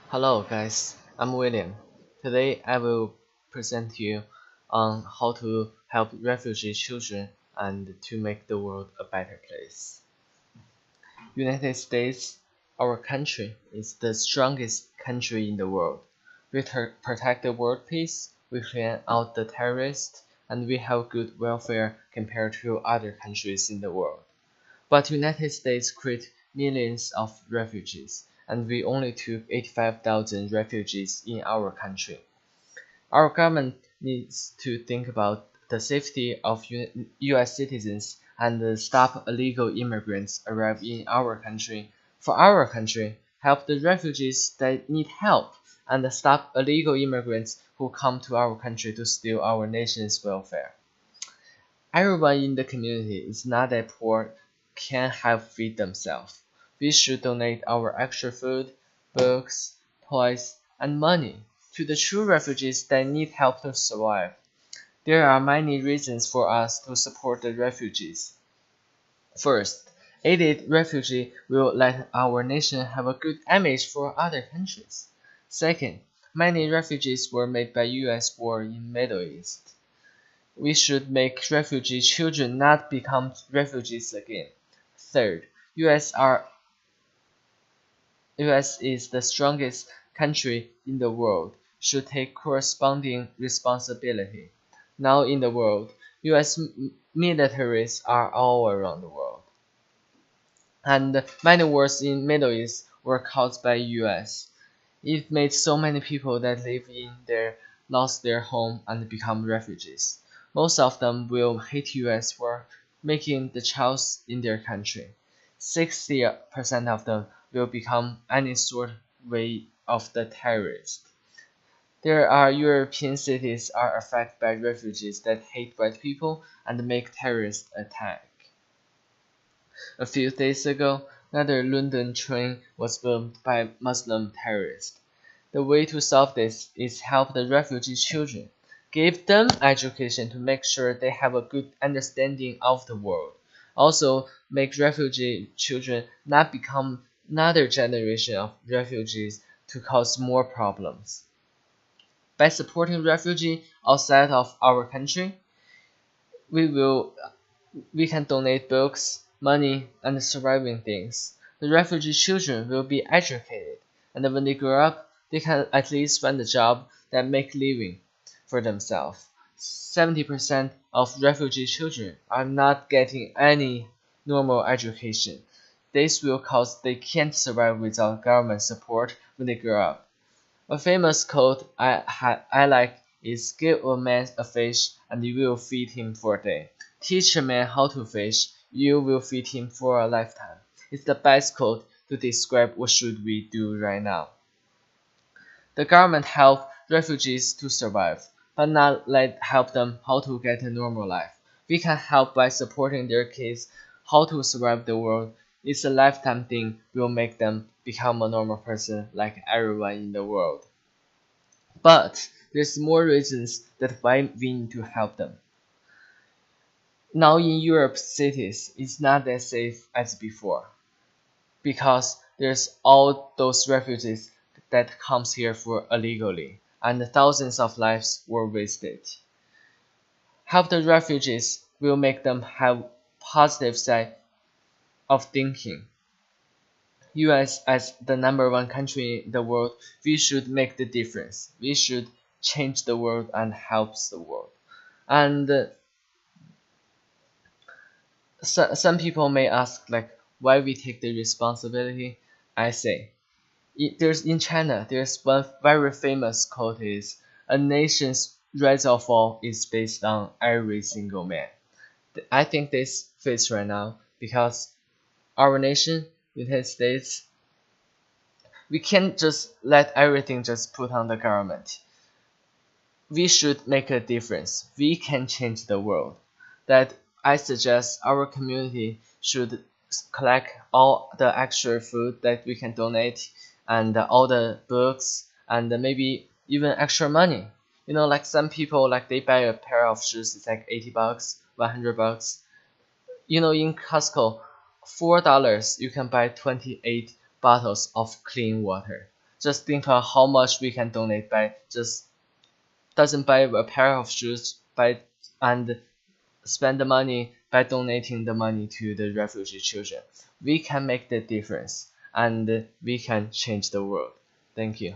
Hello guys, I'm William. Today I will present to you on how to help refugee children and to make the world a better place. United States, our country, is the strongest country in the world. We protect the world peace, we clean out the terrorists, and we have good welfare compared to other countries in the world. But United States create millions of refugees, and we only took 85,000 refugees in our country. Our government needs to think about the safety of US citizens and stop illegal immigrants arrive in our country. For our country, help the refugees that need help and stop illegal immigrants who come to our country to steal our nation's welfare. Everyone in the community is not that poor can help feed themselves. We should donate our extra food, books, toys, and money to the true refugees that need help to survive. There are many reasons for us to support the refugees. First, aided refugee will let our nation have a good image for other countries. Second, many refugees were made by US war in Middle East. We should make refugee children not become refugees again. Third, US is the strongest country in the world, should take corresponding responsibility. Now in the world, US militaries are all around the world. And many wars in Middle East were caused by US. It made so many people that live in there lost their home and become refugees. Most of them will hate US for making the chaos in their country. 60% of them will become any sort way of the terrorist. There are European cities are affected by refugees that hate white people and make terrorist attack. A few days ago, another London train was bombed by Muslim terrorists. The way to solve this is help the refugee children. Give them education to make sure they have a good understanding of the world. Also, make refugee children not become another generation of refugees to cause more problems. By supporting refugees outside of our country, we can donate books, money, and surviving things. The refugee children will be educated, and when they grow up, they can at least find a job that make living for themselves. 70% of refugee children are not getting any normal education. This will cause they can't survive without government support when they grow up. A famous quote I like is give a man a fish and you will feed him for a day. Teach a man how to fish, you will feed him for a lifetime. It's the best quote to describe what should we do right now. The government help refugees to survive, but not help them how to get a normal life. We can help by supporting their kids how to survive the world. It's a lifetime thing will make them become a normal person like everyone in the world. But there's more reasons that why we need to help them. Now in Europe cities, it's not as safe as before because there's all those refugees that comes here for illegally and thousands of lives were wasted. Help the refugees will make them have positive side of thinking. US as the #1 country in the world, we should make the difference. We should change the world and help the world. And some people may ask why we take the responsibility. I say in China there's one very famous quote is a nation's rise or fall is based on every single man. I think this fits right now because our nation, United States, we can't just let everything just put on the government. We should make a difference. We can change the world. That I suggest our community should collect all the extra food that we can donate and all the books and maybe even extra money. Like some people they buy a pair of shoes, it's like $80, $100. In Costco, $4 you can buy 28 bottles of clean water. Just think about how much we can donate by just doesn't buy a pair of shoes by and spend the money by donating the money to the refugee children. We can make the difference and we can change the world. Thank you.